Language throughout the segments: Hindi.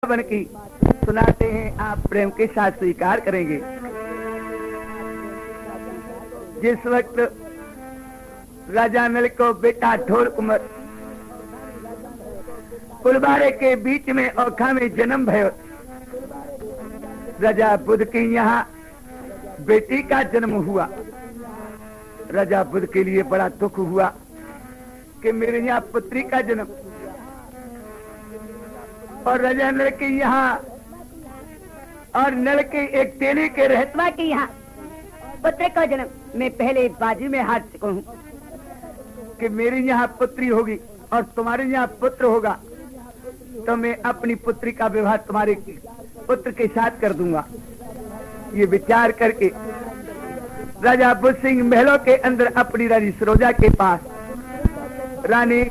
बन की सुनाते हैं, आप प्रेम के साथ स्वीकार करेंगे। जिस वक्त राजा नल को बेटा ठोर कुमार कुलबारे के बीच में ओखा में जन्म भयो, राजा बुद्ध के यहाँ बेटी का जन्म हुआ। राजा बुद्ध के लिए बड़ा दुख हुआ कि मेरे यहाँ पुत्री का जन्म, और राजा नल के यहाँ और नल के एक तेली के रहतवा के यहाँ पुत्र का जन्म। मैं पहले बाजी में हार चुका हूँ कि मेरे यहाँ पुत्री होगी और तुम्हारे यहाँ पुत्र होगा, तो मैं अपनी पुत्री का विवाह तुम्हारे पुत्र के साथ कर दूंगा। ये विचार करके राजा बुद्ध सिंह महलों के अंदर अपनी रानी सरोजा के पास, रानी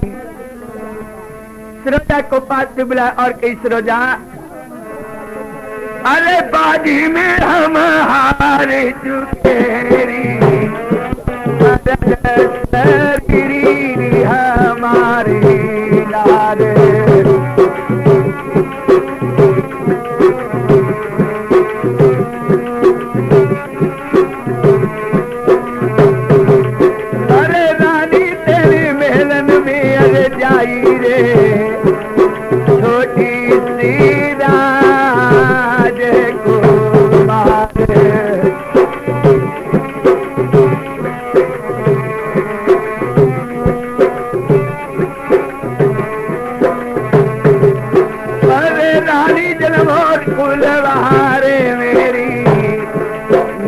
सरोजा को पास में बुलाया और कही, सरोजा अरे बाजी में हम हारे चुके हमारे लाल। अरे रानी तेरे महलन में अरे जाई रे छोटी सी राज कुमार। अरे रानी जन्म और कुलवारे मेरी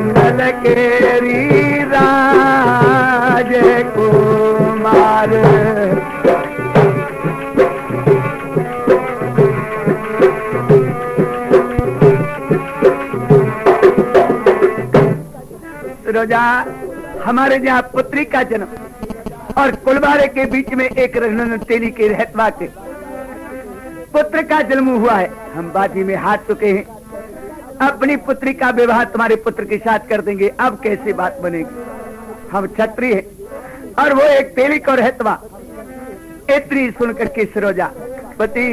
नल केरी राज कुमार। सरोजा, हमारे यहाँ पुत्री का जन्म और कुलबारे के बीच में एक रघुनंदन तेली के रहतवा के पुत्र का जन्म हुआ है। हम बाजी में हार चुके हैं, अपनी पुत्री का विवाह तुम्हारे पुत्र के साथ कर देंगे। अब कैसे बात बनेगी? हम क्षत्रिय हैं और वो एक तेली को रहतवा। इतनी सुनकर के सरोजा पति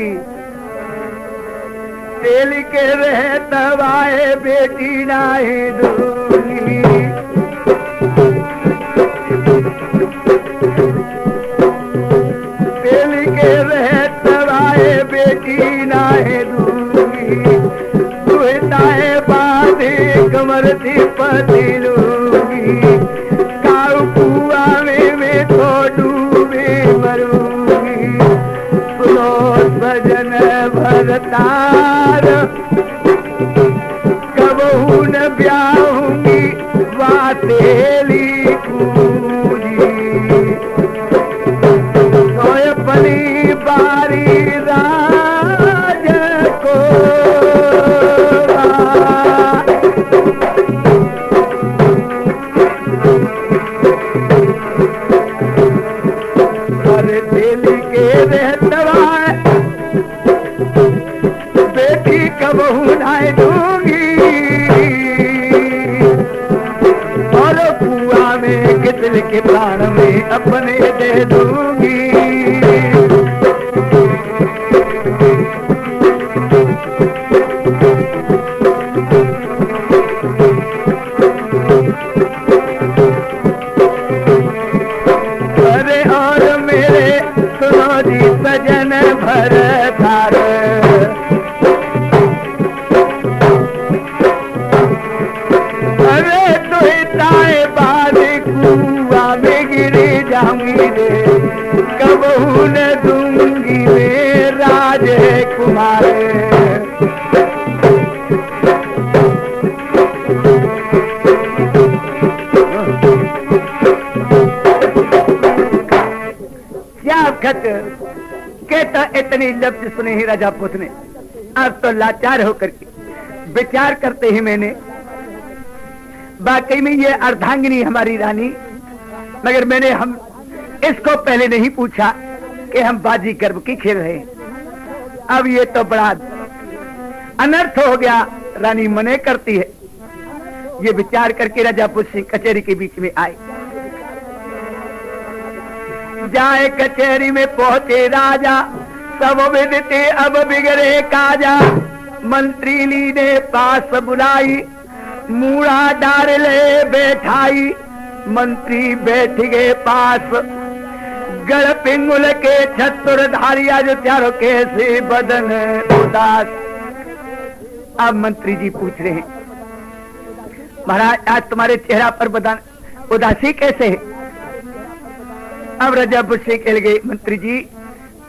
तेली के रहतवाए बेटी नाहे दूंगी। तेली के रहतवाए बेटी नाहे दूंगी। दुहताए बाधे कमर थी पति लूंगी। काऊ कुआ में मैं तो डूबे मरूंगी। सुनो सजन भरतार कबहू न ब्याहूंगी वातेली पूरी। सोए पली बारी राज को अरे तेली के रहतवा बेटी कबहू नाय दूंगी। और कुआ में कितने के प्राण में अपने दे दूंगी। अरे और मेरे सुनो जी सजन भरतार, अरे तुहताए बाद कुआ में गिरी जाऊंगी रे। कबहू न दूंगी रे राज कुमार। कहता इतनी लफ्ज सुने ही राजा पुत्र ने अब तो लाचार होकर के विचार करते ही मैंने वाकई में ये अर्धांगिनी हमारी रानी, मगर मैंने हम इसको पहले नहीं पूछा कि हम बाजी गर्भ की खेल रहे हैं। अब ये तो बड़ा अनर्थ हो गया, रानी मने करती है। ये विचार करके राजा पुत्र सिंह कचहरी के बीच में आए। जाए कचहरी में पहुंचे राजा सब विदिते अब बिगड़े काजा, मंत्री ली ने पास बुलाई, मूड़ा डार ले बैठाई, मंत्री बैठ गए पास, गढ़ पिंगुल के छत्र धारिया जो चारों कैसे बदन उदास। अब मंत्री जी पूछ रहे हैं, महाराज आज तुम्हारे चेहरा पर बदन उदासी कैसे है? अब राजा बुस्सी कह गए, मंत्री जी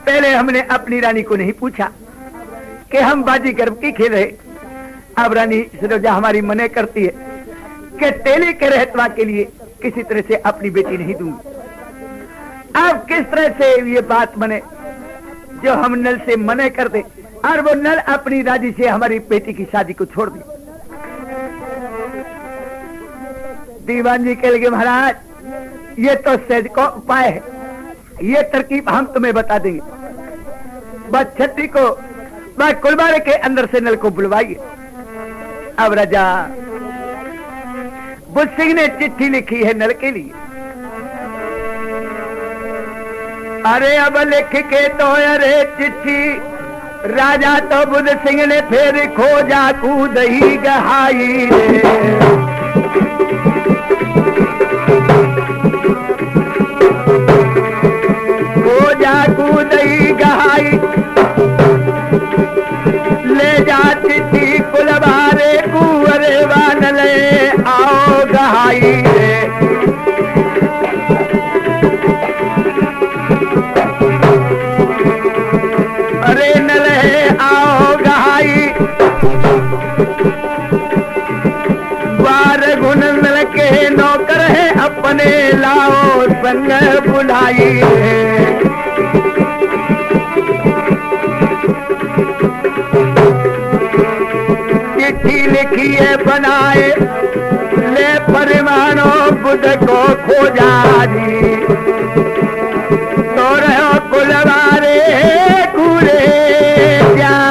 पहले हमने अपनी रानी को नहीं पूछा कि हम बाजीगर की खेल रहे। अब रानी सरोजा हमारी मने करती है कि तेली के रहतवा के लिए किसी तरह से अपनी बेटी नहीं दूंगी। अब किस तरह से ये बात बने जो हम नल से मने कर दे और वो नल अपनी राजी से हमारी बेटी की शादी को छोड़ दे। दीवान जी कह लगे, महाराज ये तो सहज को उपाय है, ये तरकीब हम तुम्हें बता देंगे। बस छठी को बस कुलबारे के अंदर से नल को बुलवाइए। अब राजा बुद्ध सिंह ने चिट्ठी लिखी है नल के लिए। अरे अब लिख के तो अरे चिट्ठी राजा तो बुद्ध सिंह ने फिर खोजा कूद ही गहाई रे। कूदई गहाई ले जा चिट्ठी कुलबारे कुंवरे वानले आओ गहाई रे। अरे नले आओ गहाई बार गुण नल के नौकर है अपने लाओ संग बुलाई रे। लिखी है बनाए ले परिमानो बुद्ध को खोजा जी, तो रहो कुलवारे कूड़े जाए।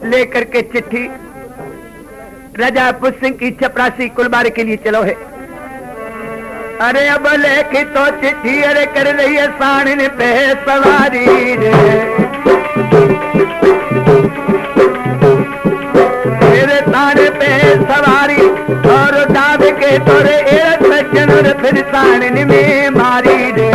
लेकर के चिट्ठी राजा बुद्ध सिंह की चपरासी कुलबारे के लिए चलो है। अरे अब लेखी तो चिट्ठी अरे कर रही है साण पे सवारी रे। मेरे साण पे सवारी और दाब के तोरे सज्जन फिर साण में मारी रे।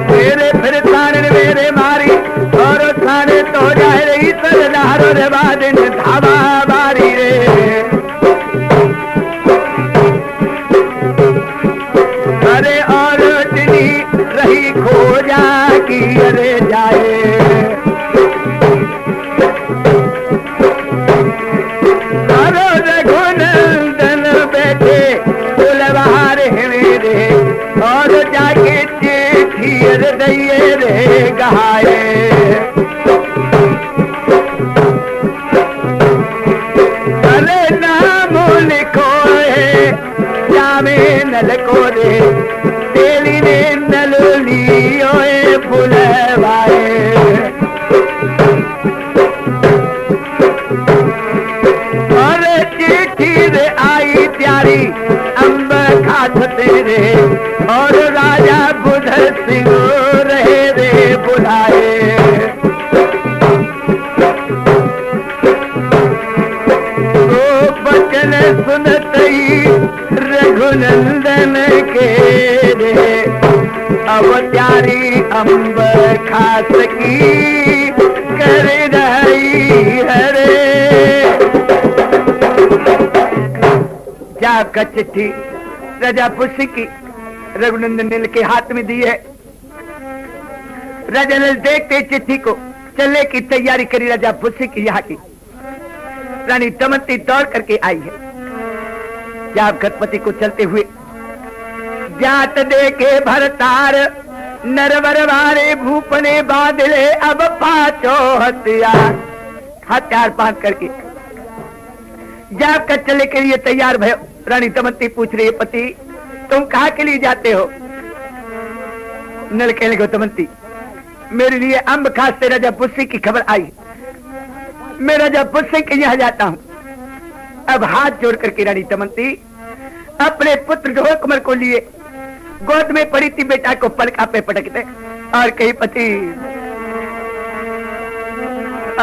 मेरे फिर साण मेरे मारी और साण तो जाए रही सरदार रे बाद धावा बारी रे। अरे और रही खोजा की अरे जाए। अरे रघुनंदन बैठे कुलवार मेरे और जाके चिट्ठी दइए रे गहाए। अरे नाम लिखो है जामे नल को रे तेली ने नल लियो फुलवाए। और चिट्ठी रे आई प्यारी अम्ब खात तेरे और राजा बुद्ध सिंह रहे रे बुलाए। तो बचन सुनत ही रघुनंदन के रे अब प्यारी अम्ब खास की कर रही हरे। क्या का चिट्ठी राजा पुष्य की रघुनंदन ने के हाथ में दी है। राजा ने देखते चिट्ठी को चलने की तैयारी करी। राजा पुष्य की यहाँ की रानी दमयंती दौड़ करके आई है। जब गणपति को चलते हुए जात देखे भरतार नरवर वारे भूपने बादले अब पाचो हथियार बांध करके जब का चले के लिए तैयार भयो। रानी दमयंती पूछ रही है, पति तुम कहाँ के लिए जाते हो? नल कहने को, दमयंती मेरे लिए अम्ब खास राजा पुष्य की खबर आई, मैं राजा पुष्य के यहाँ जाता हूँ। अब हाथ जोड़ करके रानी दमयंती अपने पुत्र ढोल कमल को लिए गोद में पड़ी थी बेटा को पलका पे पटकते और कही पति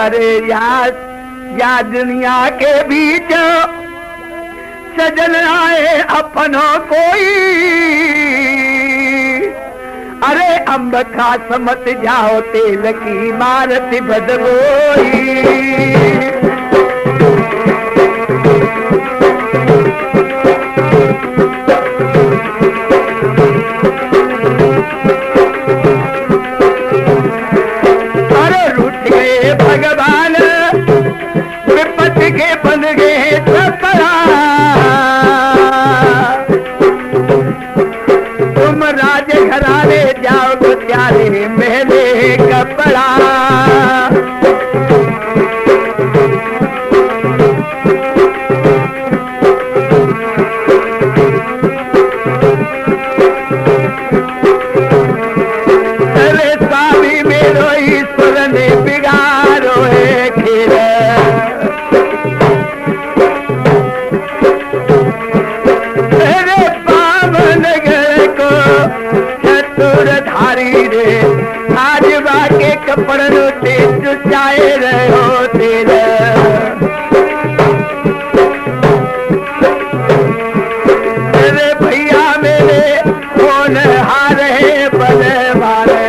अरे या दुनिया के बीच सजन आए अपनों कोई अरे अम्ब खा समत जाओ तेल की मारती बदबोई अरे रूठ गए भगवान विपत्ति के बन गए सपना तुम राज घराने जाओ तो प्यारे मेले कपड़ा अरे स्वामी मेरो ईश्वर ने बिगाड़ो है खेल धारी रे आज बाके कपड़ों से चुचाए रहो तेल मेरे भैया मेरे कौन हार है बने वाले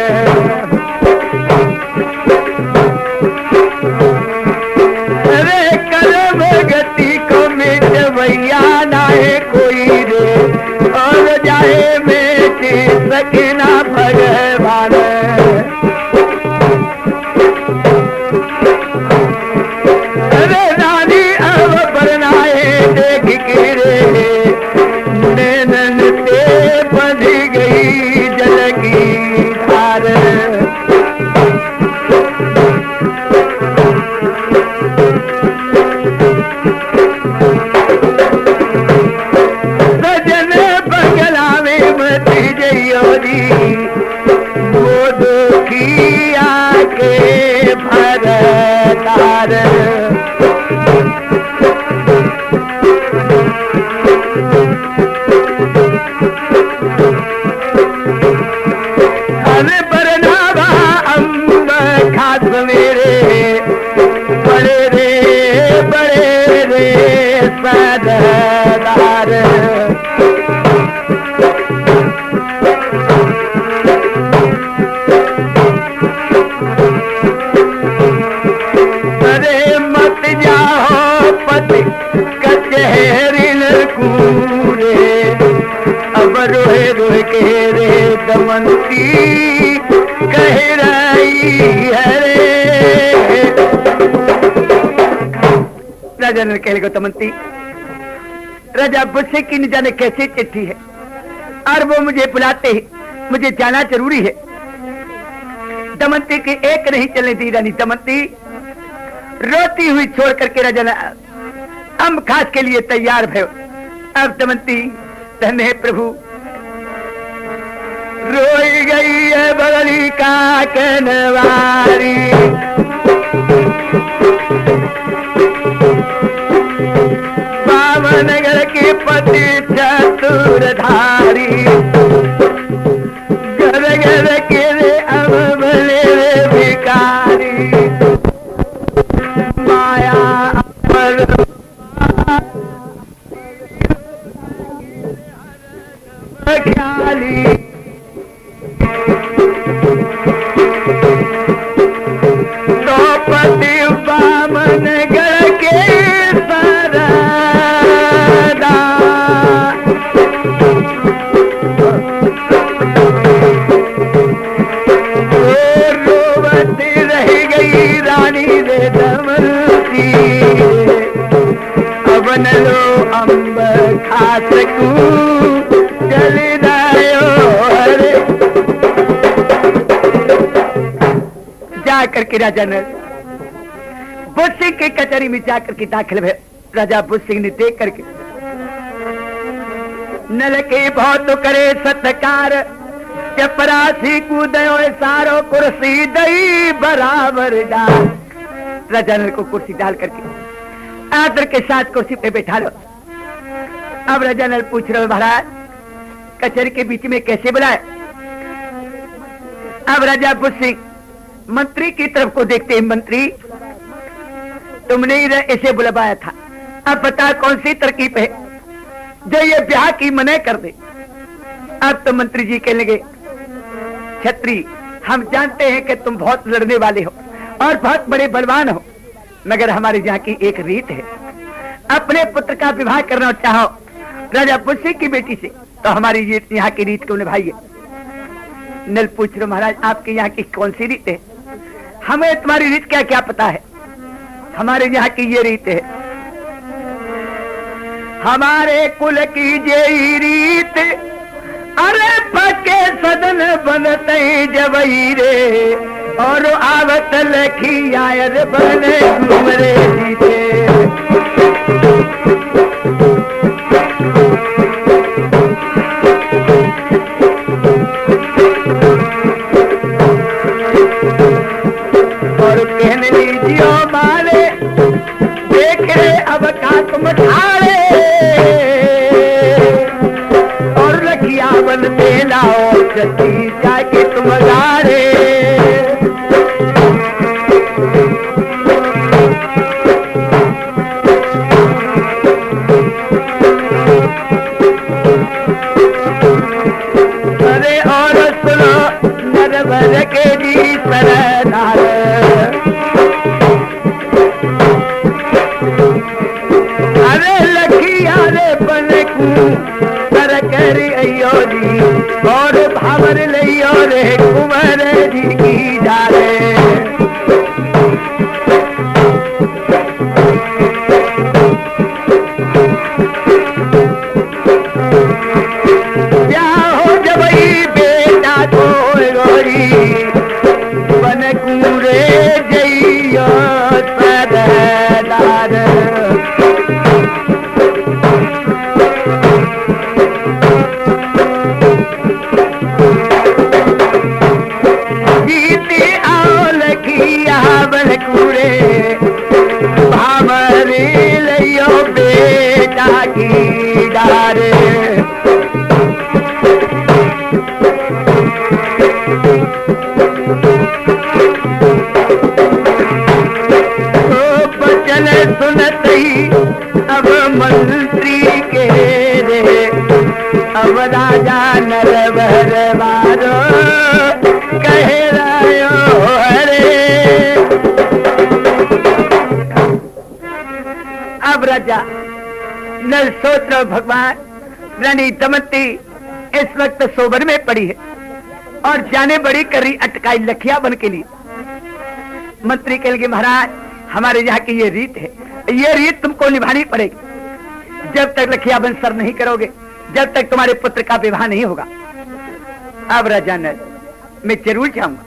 अरे कर्म गति को मिट भैया ना है कोई रे और जाए सकिना भगवान अरे रानी अब बरनाए देख के रे नैनन से बंधी गई जल की धार सजन बगला में मती जयोरी वो दुखिया के भरतार अरे बरनावा अम्ब खास मेरे बड़े रे सदार अरे मत जाओ पति कचहरी कूरे अब रोए रोए के रे दमयंती कह रही है रे राजा ने कह गो दमयंती राजा बुझसे की न जाने कैसी चिट्ठी है और वो मुझे बुलाते हैं मुझे जाना जरूरी है दमयंती की एक नहीं चलने दी रानी दमयंती रोती हुई छोड़ करके राजा ने अम्ब खास के लिए तैयार भयो अब दमयंती धन्य प्रभु रोई गई है बगली का कनवारी बामनगर की पति चतुरधारी घर घर के रे अमले रे भिकारी माया पर ख्याली तो पति बामनगर के सरदा रोवती रह गई रानी रे दमयंती अब न लो अम्ब खा सकूं चली दायो हरे जाकर के राजा ने बुद्ध सिंह के कचहरी में जाकर के दाखिल हुए राजा बुद्ध सिंह ने देख करके नल के बहुत करे सत्कार चपरासी कूदयो सारो कुर्सी दई बराबर डाल राजा नल को कुर्सी डाल करके आदर के साथ कुर्सी पे बैठा लो। अब राजा नल पूछ रहे महाराज कचहरी के बीच में कैसे बुलाए? अब राजा बुद्ध सिंह मंत्री की तरफ को देखते हैं, मंत्री तुमने ही इसे बुलवाया था, अब बता कौन सी तरकीब है जो ये ब्याह की मना कर दे? अब तो मंत्री जी कहने लगे छत्री हम जानते हैं कि तुम बहुत लड़ने वाले हो और बहुत बड़े बलवान हो, मगर हमारे यहाँ की एक रीत है, अपने पुत्र का विवाह करना चाहो राजा बुद्ध सिंह की बेटी से तो हमारी यहाँ की रीत को निभाइए। नल पूछ रहे महाराज आपके यहाँ की कौन सी रीत है? हमें तुम्हारी रीत क्या क्या पता है, हमारे यहाँ की ये रीत है, हमारे कुल की यही रीत, अरे पक्के सदन बनते जबई रे और आवत लखी आयर बने घूमरे जीते। और कहने लीजियो मारे देखे अब का तुम ठाड़े और लखिया बन दे लाओ जती जाके तुम गारे। अरे और सुनो नरवर के जी सरदार, अरे लखिया रे बनकू कर करी अयो जी और भावर लियो रे कुंवर जी की डाले। ब्याहो जबई बेटा को गोरी बनकू रे जइयो सरदार। जीते आओ लखिया बनकूरे भावरे लियो बेटा की डारे। बचन सुनत ही अब मंत्री के रे अब राजा नरवर मारो कह रहो हरे। अब राजा नल सोच रहे भगवान रानी दमयंती इस वक्त सोबर में पड़ी है और जाने बड़ी कर रही अटकाई लखिया बन के लिए। मंत्री कह लगे महाराज हमारे यहाँ की ये रीत है, ये रीत तुमको निभानी पड़ेगी। जब तक लखिया बन सर नहीं करोगे जब तक तुम्हारे पुत्र का विवाह नहीं होगा। अब राजा नल मैं जरूर चाहूंगा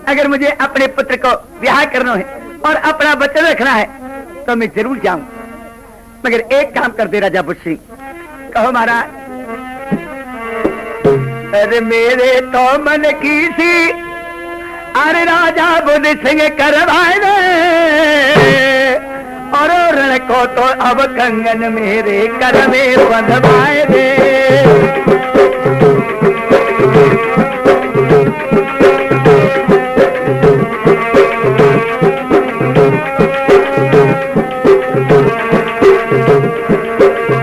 अगर मुझे अपने पुत्र को विवाह करना है और अपना वचन रखना है तो मैं जरूर जाऊंगा, मगर एक काम कर दे राजा बुद्ध सिंह। कहो महाराज। अरे मेरे तो मन की सी अरे राजा बुद्ध सिंह करवाए दे और रण को तो अब कंगन मेरे कर में बंधवाए दे।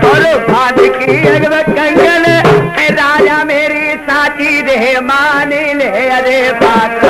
और भाद की अगव कंगन राजा मेरी साथी दे मान ले अरे बात।